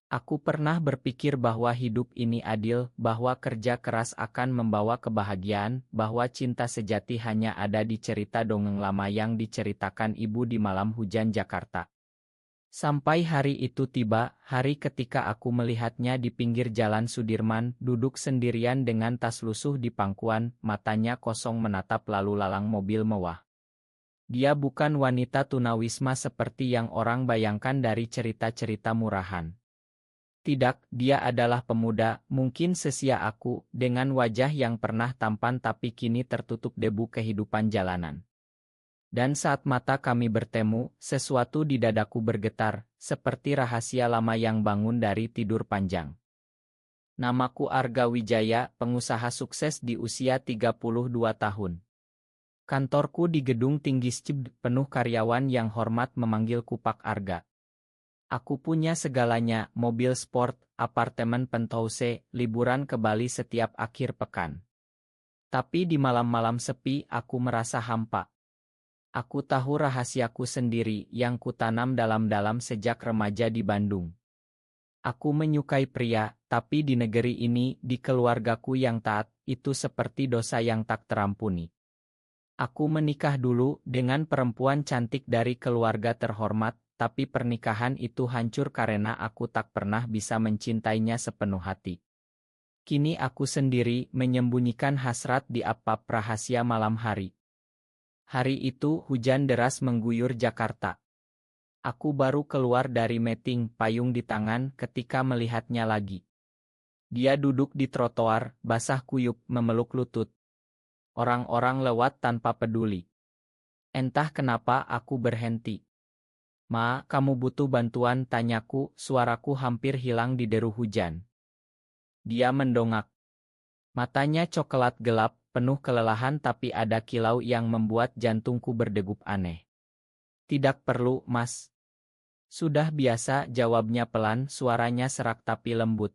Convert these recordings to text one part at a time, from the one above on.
Aku pernah berpikir bahwa hidup ini adil, bahwa kerja keras akan membawa kebahagiaan, bahwa cinta sejati hanya ada di cerita dongeng lama yang diceritakan ibu di malam hujan Jakarta. Sampai hari itu tiba, hari ketika aku melihatnya di pinggir jalan Sudirman, duduk sendirian dengan tas lusuh di pangkuan, matanya kosong menatap lalu lalang mobil mewah. Dia bukan wanita tunawisma seperti yang orang bayangkan dari cerita-cerita murahan. Tidak, dia adalah pemuda, mungkin sesia aku, dengan wajah yang pernah tampan tapi kini tertutup debu kehidupan jalanan. Dan saat mata kami bertemu, sesuatu di dadaku bergetar, seperti rahasia lama yang bangun dari tidur panjang. Namaku Arga Wijaya, pengusaha sukses di usia 32 tahun. Kantorku di gedung tinggi SCB, penuh karyawan yang hormat memanggilku Pak Arga. Aku punya segalanya, mobil sport, apartemen penthouse, liburan ke Bali setiap akhir pekan. Tapi di malam-malam sepi aku merasa hampa. Aku tahu rahasiaku sendiri yang kutanam dalam-dalam sejak remaja di Bandung. Aku menyukai pria, tapi di negeri ini, di keluargaku yang taat, itu seperti dosa yang tak terampuni. Aku menikah dulu dengan perempuan cantik dari keluarga terhormat, tapi pernikahan itu hancur karena aku tak pernah bisa mencintainya sepenuh hati. Kini aku sendiri menyembunyikan hasrat di apap rahasia malam hari. Hari itu hujan deras mengguyur Jakarta. Aku baru keluar dari meeting, payung di tangan ketika melihatnya lagi. Dia duduk di trotoar, basah kuyup, memeluk lutut. Orang-orang lewat tanpa peduli. Entah kenapa aku berhenti. Ma, kamu butuh bantuan? Tanyaku, suaraku hampir hilang di deru hujan. Dia mendongak. Matanya coklat gelap, penuh kelelahan tapi ada kilau yang membuat jantungku berdegup aneh. Tidak perlu, Mas. Sudah biasa, jawabnya pelan, suaranya serak tapi lembut.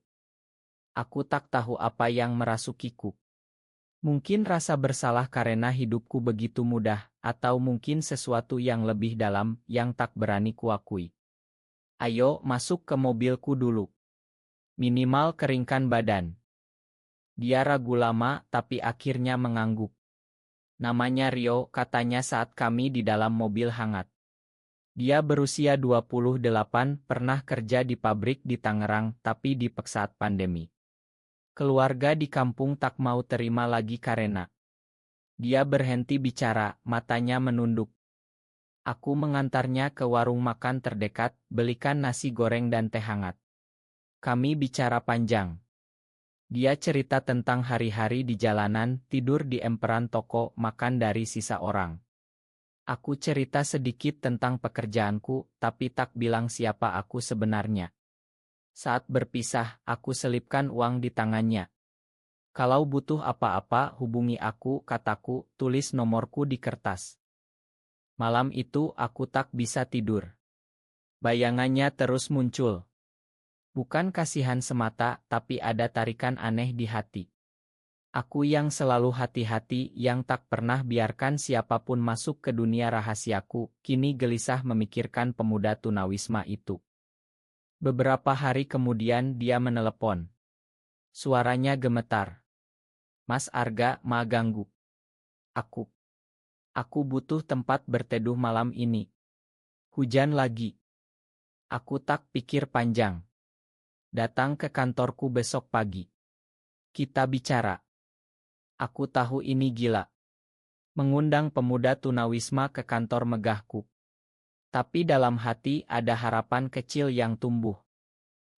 Aku tak tahu apa yang merasukiku. Mungkin rasa bersalah karena hidupku begitu mudah, atau mungkin sesuatu yang lebih dalam, yang tak berani kuakui. Ayo, masuk ke mobilku dulu. Minimal keringkan badan. Dia ragu lama, tapi akhirnya mengangguk. Namanya Rio, katanya saat kami di dalam mobil hangat. Dia berusia 28, pernah kerja di pabrik di Tangerang, tapi dipaksa saat pandemi. Keluarga di kampung tak mau terima lagi karena. Dia berhenti bicara, matanya menunduk. Aku mengantarnya ke warung makan terdekat, belikan nasi goreng dan teh hangat. Kami bicara panjang. Dia cerita tentang hari-hari di jalanan, tidur di emperan toko, makan dari sisa orang. Aku cerita sedikit tentang pekerjaanku, tapi tak bilang siapa aku sebenarnya. Saat berpisah, aku selipkan uang di tangannya. Kalau butuh apa-apa, hubungi aku, kataku, tulis nomorku di kertas. Malam itu aku tak bisa tidur. Bayangannya terus muncul. Bukan kasihan semata, tapi ada tarikan aneh di hati. Aku yang selalu hati-hati, yang tak pernah biarkan siapapun masuk ke dunia rahasiaku, kini gelisah memikirkan pemuda tunawisma itu. Beberapa hari kemudian dia menelepon. Suaranya gemetar. Mas Arga, ma ganggu. Aku butuh tempat berteduh malam ini. Hujan lagi. Aku tak pikir panjang. Datang ke kantorku besok pagi. Kita bicara. Aku tahu ini gila. Mengundang pemuda tunawisma ke kantor megahku. Tapi dalam hati ada harapan kecil yang tumbuh.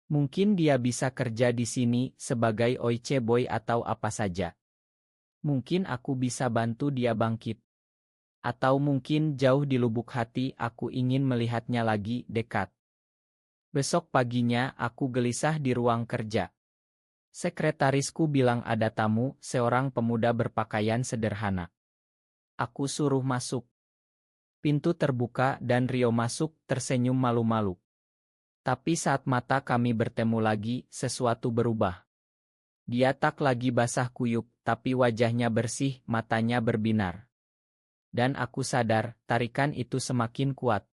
Mungkin dia bisa kerja di sini sebagai OIC boy atau apa saja. Mungkin aku bisa bantu dia bangkit. Atau mungkin jauh di lubuk hati aku ingin melihatnya lagi dekat. Besok paginya aku gelisah di ruang kerja. Sekretarisku bilang ada tamu, seorang pemuda berpakaian sederhana. Aku suruh masuk. Pintu terbuka dan Rio masuk, tersenyum malu-malu. Tapi saat mata kami bertemu lagi, sesuatu berubah. Dia tak lagi basah kuyup, tapi wajahnya bersih, matanya berbinar. Dan aku sadar, tarikan itu semakin kuat.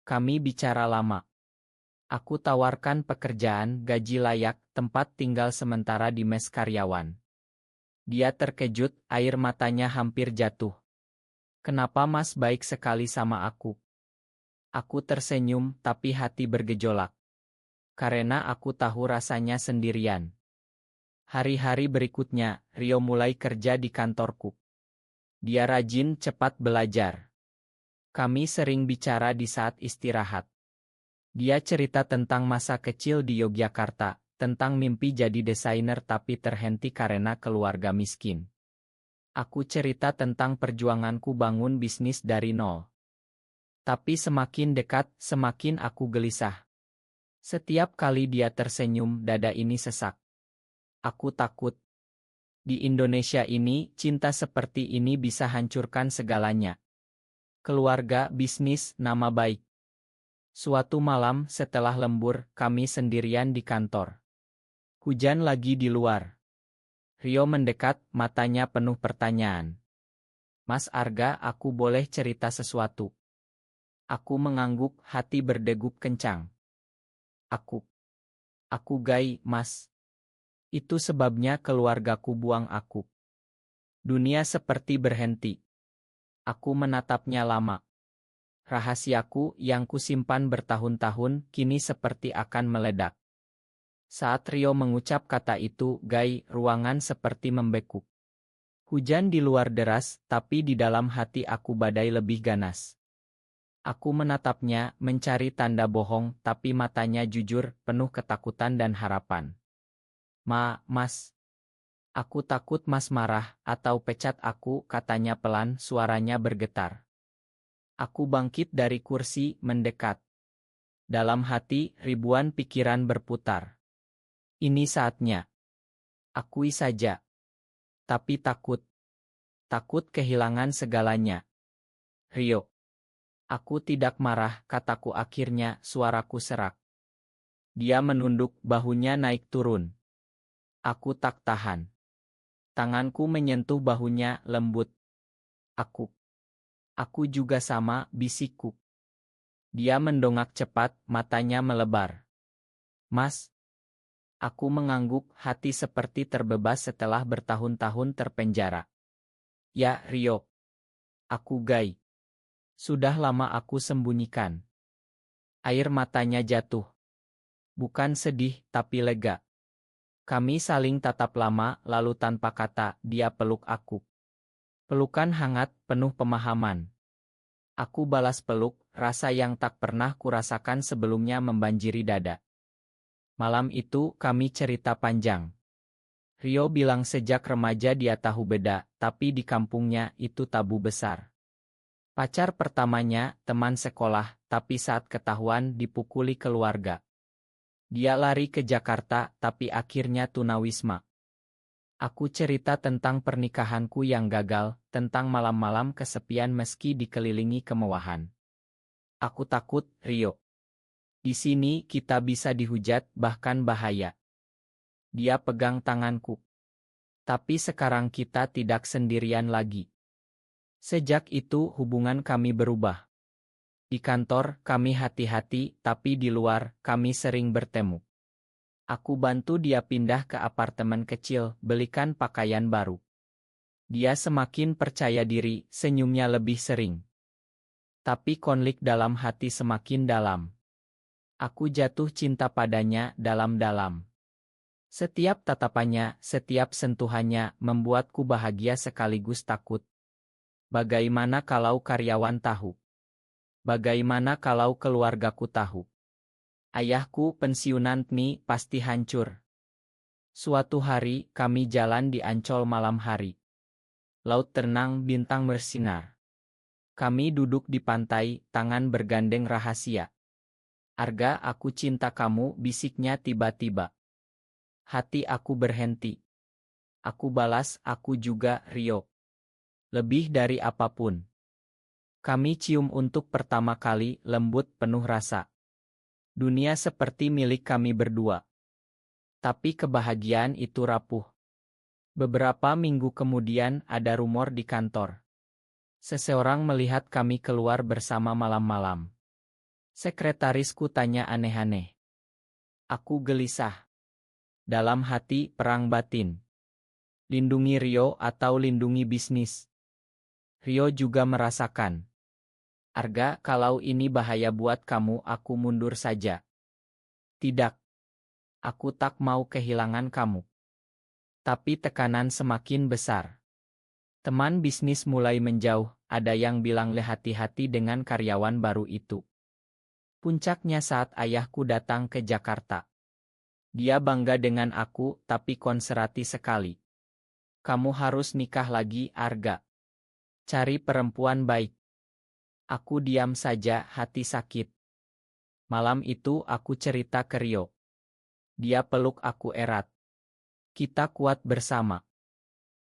Kami bicara lama. Aku tawarkan pekerjaan, gaji layak, tempat tinggal sementara di mes karyawan. Dia terkejut, air matanya hampir jatuh. Kenapa Mas baik sekali sama aku? Aku tersenyum, tapi hati bergejolak. Karena aku tahu rasanya sendirian. Hari-hari berikutnya, Rio mulai kerja di kantorku. Dia rajin, cepat belajar. Kami sering bicara di saat istirahat. Dia cerita tentang masa kecil di Yogyakarta, tentang mimpi jadi desainer tapi terhenti karena keluarga miskin. Aku cerita tentang perjuanganku bangun bisnis dari nol. Tapi semakin dekat, semakin aku gelisah. Setiap kali dia tersenyum, dada ini sesak. Aku takut. Di Indonesia ini, cinta seperti ini bisa hancurkan segalanya. Keluarga, bisnis, nama baik. Suatu malam setelah lembur, kami sendirian di kantor. Hujan lagi di luar. Rio mendekat, matanya penuh pertanyaan. Mas Arga, aku boleh cerita sesuatu? Aku mengangguk, hati berdegup kencang. Aku gay, Mas. Itu sebabnya keluargaku buang aku. Dunia seperti berhenti. Aku menatapnya lama. Rahasiaku yang kusimpan bertahun-tahun kini seperti akan meledak. Saat Rio mengucap kata itu, gay, ruangan seperti membekuk. Hujan di luar deras, tapi di dalam hati aku badai lebih ganas. Aku menatapnya, mencari tanda bohong, tapi matanya jujur, penuh ketakutan dan harapan. Mas. Aku takut Mas marah, atau pecat aku, katanya pelan, suaranya bergetar. Aku bangkit dari kursi, mendekat. Dalam hati, ribuan pikiran berputar. Ini saatnya. Akui saja. Tapi takut. Takut kehilangan segalanya. Rio. Aku tidak marah, kataku akhirnya, suaraku serak. Dia menunduk, bahunya naik turun. Aku tak tahan. Tanganku menyentuh bahunya, lembut. Aku juga sama, bisikku. Dia mendongak cepat, matanya melebar. Mas. Aku mengangguk, hati seperti terbebas setelah bertahun-tahun terpenjara. Ya, Rio. Aku gay. Sudah lama aku sembunyikan. Air matanya jatuh. Bukan sedih, tapi lega. Kami saling tatap lama, lalu tanpa kata, dia peluk aku. Pelukan hangat, penuh pemahaman. Aku balas peluk, rasa yang tak pernah kurasakan sebelumnya membanjiri dada. Malam itu, kami cerita panjang. Rio bilang sejak remaja dia tahu beda, tapi di kampungnya itu tabu besar. Pacar pertamanya, teman sekolah, tapi saat ketahuan dipukuli keluarga. Dia lari ke Jakarta, tapi akhirnya tunawisma. Aku cerita tentang pernikahanku yang gagal, tentang malam-malam kesepian meski dikelilingi kemewahan. Aku takut, Rio. Di sini kita bisa dihujat, bahkan bahaya. Dia pegang tanganku. Tapi sekarang kita tidak sendirian lagi. Sejak itu hubungan kami berubah. Di kantor, kami hati-hati, tapi di luar, kami sering bertemu. Aku bantu dia pindah ke apartemen kecil, belikan pakaian baru. Dia semakin percaya diri, senyumnya lebih sering. Tapi konflik dalam hati semakin dalam. Aku jatuh cinta padanya dalam-dalam. Setiap tatapannya, setiap sentuhannya, membuatku bahagia sekaligus takut. Bagaimana kalau karyawan tahu? Bagaimana kalau keluargaku tahu? Ayahku pensiunan nih pasti hancur. Suatu hari, kami jalan di Ancol malam hari. Laut tenang, bintang bersinar. Kami duduk di pantai, tangan bergandeng rahasia. Arga, aku cinta kamu, bisiknya tiba-tiba. Hati aku berhenti. Aku balas, aku juga, Rio. Lebih dari apapun. Kami cium untuk pertama kali, lembut, penuh rasa. Dunia seperti milik kami berdua. Tapi kebahagiaan itu rapuh. Beberapa minggu kemudian ada rumor di kantor. Seseorang melihat kami keluar bersama malam-malam. Sekretarisku tanya aneh-aneh. Aku gelisah. Dalam hati, perang batin. Lindungi Rio atau lindungi bisnis? Rio juga merasakan. Arga, kalau ini bahaya buat kamu, aku mundur saja. Tidak. Aku tak mau kehilangan kamu. Tapi tekanan semakin besar. Teman bisnis mulai menjauh, ada yang bilang hati-hati dengan karyawan baru itu. Puncaknya saat ayahku datang ke Jakarta. Dia bangga dengan aku, tapi konservatif sekali. Kamu harus nikah lagi, Arga. Cari perempuan baik. Aku diam saja, hati sakit. Malam itu aku cerita ke Rio. Dia peluk aku erat. Kita kuat bersama.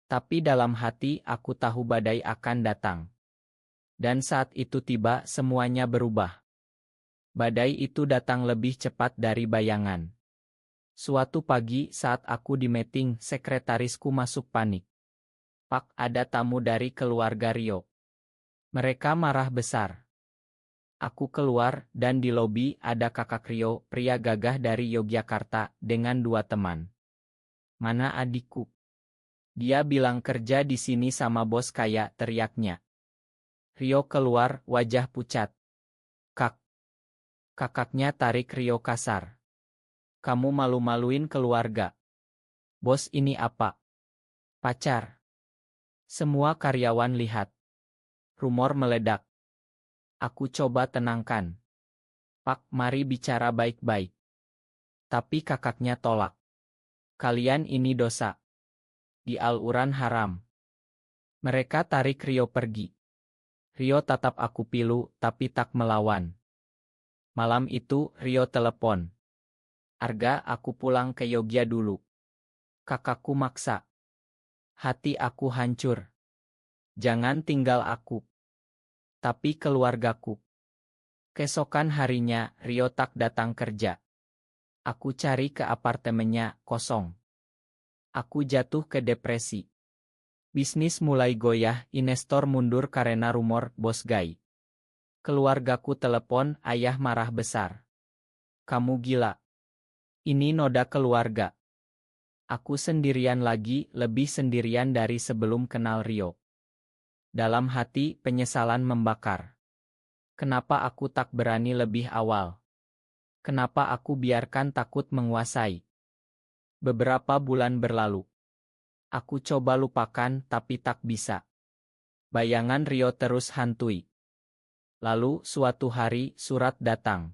Tapi dalam hati aku tahu badai akan datang. Dan saat itu tiba, semuanya berubah. Badai itu datang lebih cepat dari bayangan. Suatu pagi saat aku di meeting, sekretarisku masuk panik. Pak, ada tamu dari keluarga Rio. Mereka marah besar. Aku keluar, dan di lobi ada kakak Rio, pria gagah dari Yogyakarta, dengan 2 teman. Mana adikku? Dia bilang kerja di sini sama bos kaya, teriaknya. Rio keluar, wajah pucat. Kak. Kakaknya tarik Rio kasar. Kamu malu-maluin keluarga. Bos ini apa? Pacar. Semua karyawan lihat. Rumor meledak. Aku coba tenangkan. Pak, mari bicara baik-baik. Tapi kakaknya tolak. Kalian ini dosa. Di Al-Quran haram. Mereka tarik Rio pergi. Rio tatap aku pilu, tapi tak melawan. Malam itu, Rio telepon. Arga, aku pulang ke Yogya dulu. Kakakku maksa. Hati aku hancur. Jangan tinggal aku. Tapi keluargaku. Keesokan harinya, Rio tak datang kerja. Aku cari ke apartemennya, kosong. Aku jatuh ke depresi. Bisnis mulai goyah, investor mundur karena rumor bos gai. Keluargaku telepon, ayah marah besar. Kamu gila. Ini noda keluarga. Aku sendirian lagi, lebih sendirian dari sebelum kenal Rio. Dalam hati, penyesalan membakar. Kenapa aku tak berani lebih awal? Kenapa aku biarkan takut menguasai? Beberapa bulan berlalu. Aku coba lupakan, tapi tak bisa. Bayangan Rio terus hantui. Lalu, suatu hari, surat datang.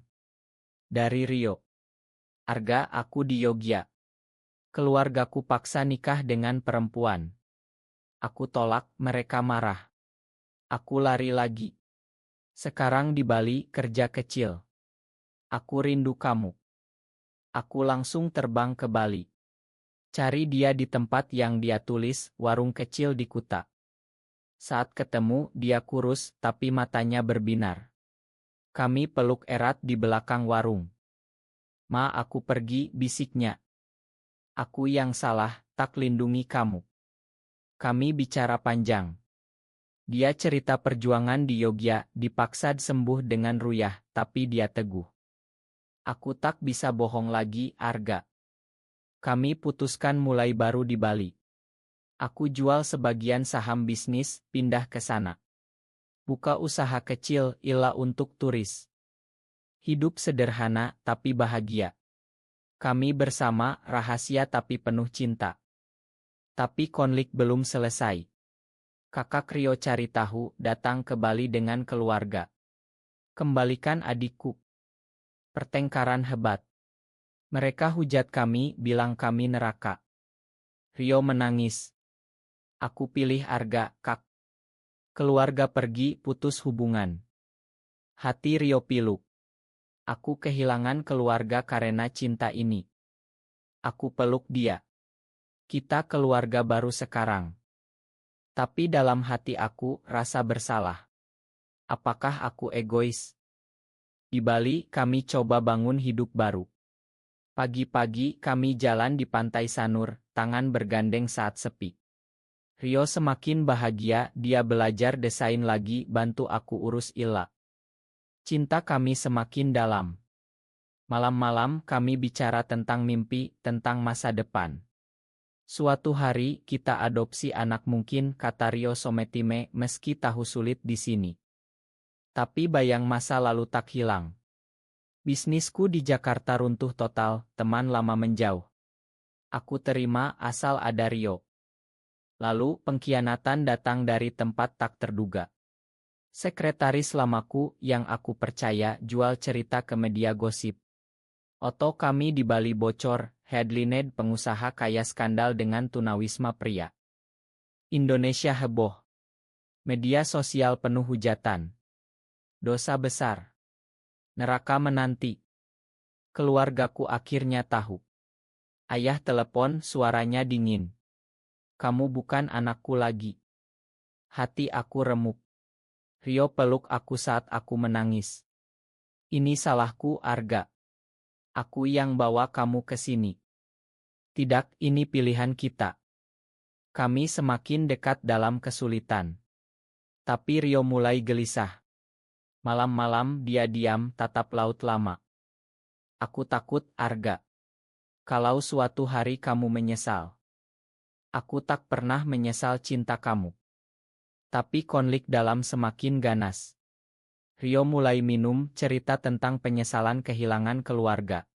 Dari Rio. Arga, aku di Yogya. Keluargaku paksa nikah dengan perempuan. Aku tolak, mereka marah. Aku lari lagi. Sekarang di Bali, kerja kecil. Aku rindu kamu. Aku langsung terbang ke Bali. Cari dia di tempat yang dia tulis, warung kecil di Kuta. Saat ketemu, dia kurus, tapi matanya berbinar. Kami peluk erat di belakang warung. Ma, aku pergi, bisiknya. Aku yang salah, tak lindungi kamu. Kami bicara panjang. Dia cerita perjuangan di Yogya, dipaksa sembuh dengan ruyah, tapi dia teguh. Aku tak bisa bohong lagi, Arga. Kami putuskan mulai baru di Bali. Aku jual sebagian saham bisnis, pindah ke sana. Buka usaha kecil, ilah untuk turis. Hidup sederhana, tapi bahagia. Kami bersama, rahasia tapi penuh cinta. Tapi konflik belum selesai. Kakak Rio cari tahu, datang ke Bali dengan keluarga. Kembalikan adikku. Pertengkaran hebat. Mereka hujat kami, bilang kami neraka. Rio menangis. Aku pilih Arga, Kak. Keluarga pergi, putus hubungan. Hati Rio pilu. Aku kehilangan keluarga karena cinta ini. Aku peluk dia. Kita keluarga baru sekarang. Tapi dalam hati aku, rasa bersalah. Apakah aku egois? Di Bali, kami coba bangun hidup baru. Pagi-pagi, kami jalan di pantai Sanur, tangan bergandeng saat sepi. Rio semakin bahagia, dia belajar desain lagi, bantu aku urus Ila. Cinta kami semakin dalam. Malam-malam kami bicara tentang mimpi, tentang masa depan. Suatu hari kita adopsi anak mungkin, kata Rio Sometime, meski tahu sulit di sini. Tapi bayang masa lalu tak hilang. Bisnisku di Jakarta runtuh total, teman lama menjauh. Aku terima asal ada Rio. Lalu pengkhianatan datang dari tempat tak terduga. Sekretaris lamaku yang aku percaya jual cerita ke media gosip. Oto kami di Bali bocor, headline pengusaha kaya skandal dengan tunawisma pria. Indonesia heboh. Media sosial penuh hujatan. Dosa besar. Neraka menanti. Keluargaku akhirnya tahu. Ayah telepon, suaranya dingin. Kamu bukan anakku lagi. Hati aku remuk. Rio peluk aku saat aku menangis. Ini salahku, Arga. Aku yang bawa kamu ke sini. Tidak, ini pilihan kita. Kami semakin dekat dalam kesulitan. Tapi Rio mulai gelisah. Malam-malam dia diam, tatap laut lama. Aku takut, Arga. Kalau suatu hari kamu menyesal. Aku tak pernah menyesal cinta kamu. Tapi konflik dalam semakin ganas. Rio mulai minum, cerita tentang penyesalan kehilangan keluarga.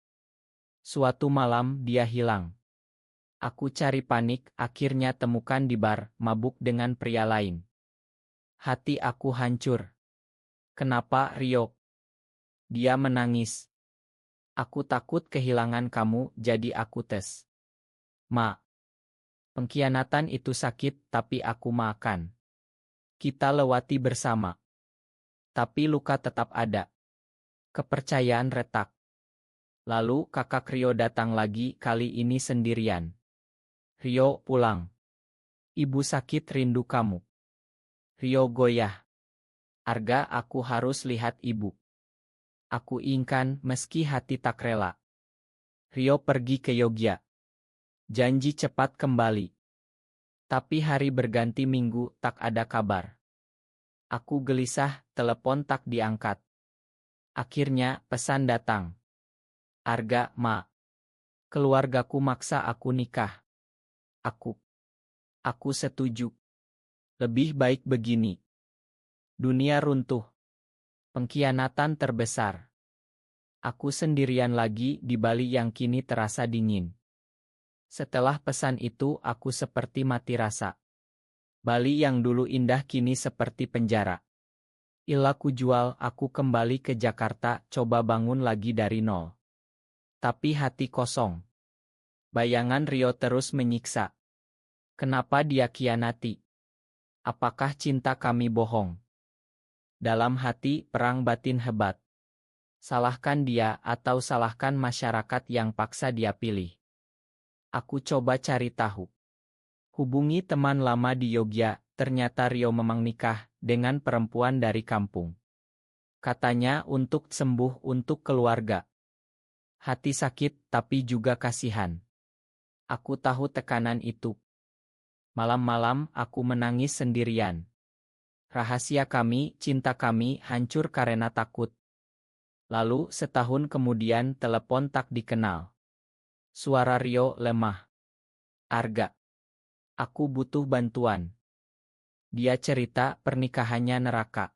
Suatu malam dia hilang. Aku cari panik, akhirnya temukan di bar, mabuk dengan pria lain. Hati aku hancur. Kenapa, Rio? Dia menangis. Aku takut kehilangan kamu, jadi aku tes. Ma. Pengkhianatan itu sakit, tapi aku makan. Kita lewati bersama. Tapi luka tetap ada. Kepercayaan retak. Lalu kakak Rio datang lagi, kali ini sendirian. Rio, pulang. Ibu sakit rindu kamu. Rio goyah. Arga, aku harus lihat ibu. Aku ingkan, meski hati tak rela. Rio pergi ke Yogya. Janji cepat kembali. Tapi hari berganti minggu, tak ada kabar. Aku gelisah, telepon tak diangkat. Akhirnya, pesan datang. Arga, Ma. Keluargaku maksa aku nikah. Aku setuju. Lebih baik begini. Dunia runtuh. Pengkhianatan terbesar. Aku sendirian lagi di Bali yang kini terasa dingin. Setelah pesan itu aku seperti mati rasa. Bali yang dulu indah kini seperti penjara. Ilaku jual, aku kembali ke Jakarta, coba bangun lagi dari nol. Tapi hati kosong. Bayangan Rio terus menyiksa. Kenapa dia khianati? Apakah cinta kami bohong? Dalam hati, perang batin hebat. Salahkan dia atau salahkan masyarakat yang paksa dia pilih. Aku coba cari tahu. Hubungi teman lama di Yogya, ternyata Rio memang nikah dengan perempuan dari kampung. Katanya untuk sembuh untuk keluarga. Hati sakit tapi juga kasihan. Aku tahu tekanan itu. Malam-malam aku menangis sendirian. Rahasia kami, cinta kami hancur karena takut. Lalu setahun kemudian telepon tak dikenal. Suara Rio lemah. Arga. Aku butuh bantuan. Dia cerita pernikahannya neraka.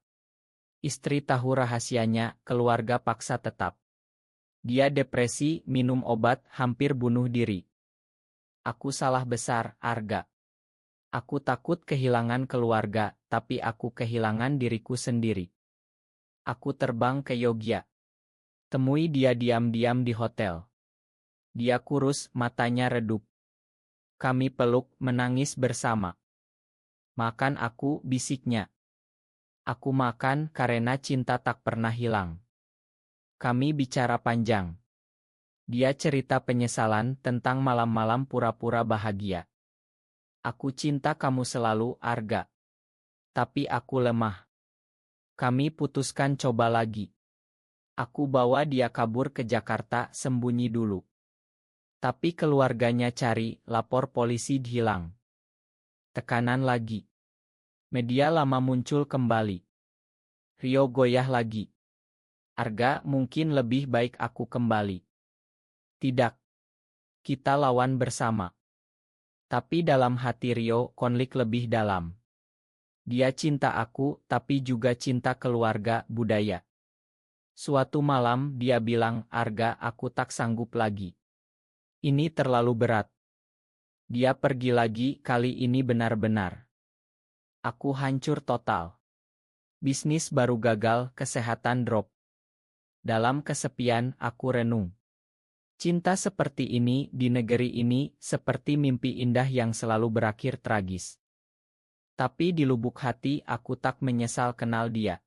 Istri tahu rahasianya, keluarga paksa tetap. Dia depresi, minum obat, hampir bunuh diri. Aku salah besar, Arga. Aku takut kehilangan keluarga, tapi aku kehilangan diriku sendiri. Aku terbang ke Yogya. Temui dia diam-diam di hotel. Dia kurus, matanya redup. Kami peluk, menangis bersama. Makan aku, bisiknya. Aku makan karena cinta tak pernah hilang. Kami bicara panjang. Dia cerita penyesalan tentang malam-malam pura-pura bahagia. Aku cinta kamu selalu, Arga. Tapi aku lemah. Kami putuskan coba lagi. Aku bawa dia kabur ke Jakarta, sembunyi dulu. Tapi keluarganya cari, lapor polisi hilang. Tekanan lagi. Media lama muncul kembali. Rio goyah lagi. Arga, mungkin lebih baik aku kembali. Tidak. Kita lawan bersama. Tapi dalam hati Rio konflik lebih dalam. Dia cinta aku, tapi juga cinta keluarga, budaya. Suatu malam dia bilang, Arga, aku tak sanggup lagi. Ini terlalu berat. Dia pergi lagi, kali ini benar-benar. Aku hancur total. Bisnis baru gagal, kesehatan drop. Dalam kesepian, aku renung. Cinta seperti ini, di negeri ini, seperti mimpi indah yang selalu berakhir tragis. Tapi di lubuk hati, aku tak menyesal kenal dia.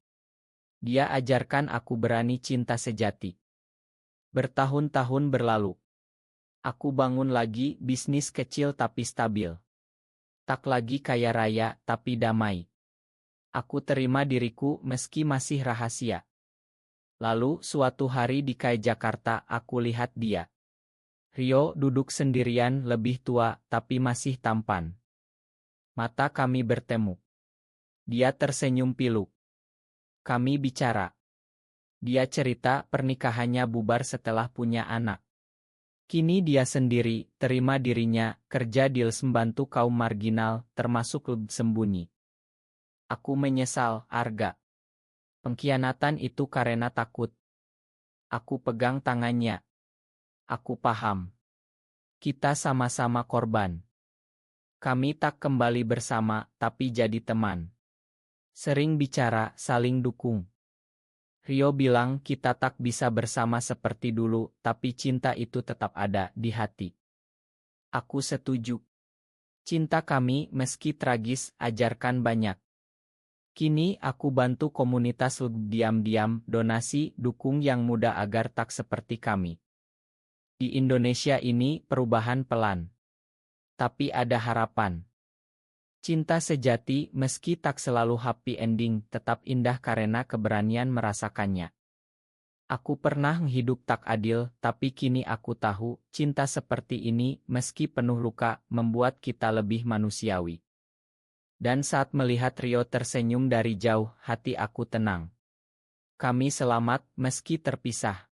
Dia ajarkan aku berani cinta sejati. Bertahun-tahun berlalu. Aku bangun lagi, bisnis kecil tapi stabil. Tak lagi kaya raya, tapi damai. Aku terima diriku meski masih rahasia. Lalu, suatu hari di Kai Jakarta, aku lihat dia. Rio duduk sendirian, lebih tua, tapi masih tampan. Mata kami bertemu. Dia tersenyum pilu. Kami bicara. Dia cerita pernikahannya bubar setelah punya anak. Kini dia sendiri, terima dirinya, kerja di membantu kaum marginal, termasuk lebih sembunyi. Aku menyesal, Arga. Pengkhianatan itu karena takut. Aku pegang tangannya. Aku paham. Kita sama-sama korban. Kami tak kembali bersama, tapi jadi teman. Sering bicara, saling dukung. Rio bilang kita tak bisa bersama seperti dulu, tapi cinta itu tetap ada di hati. Aku setuju. Cinta kami, meski tragis, ajarkan banyak. Kini aku bantu komunitas diam-diam, donasi, dukung yang muda agar tak seperti kami. Di Indonesia ini perubahan pelan. Tapi ada harapan. Cinta sejati, meski tak selalu happy ending, tetap indah karena keberanian merasakannya. Aku pernah hidup tak adil, tapi kini aku tahu, cinta seperti ini, meski penuh luka, membuat kita lebih manusiawi. Dan saat melihat Rio tersenyum dari jauh, hati aku tenang. Kami selamat, meski terpisah.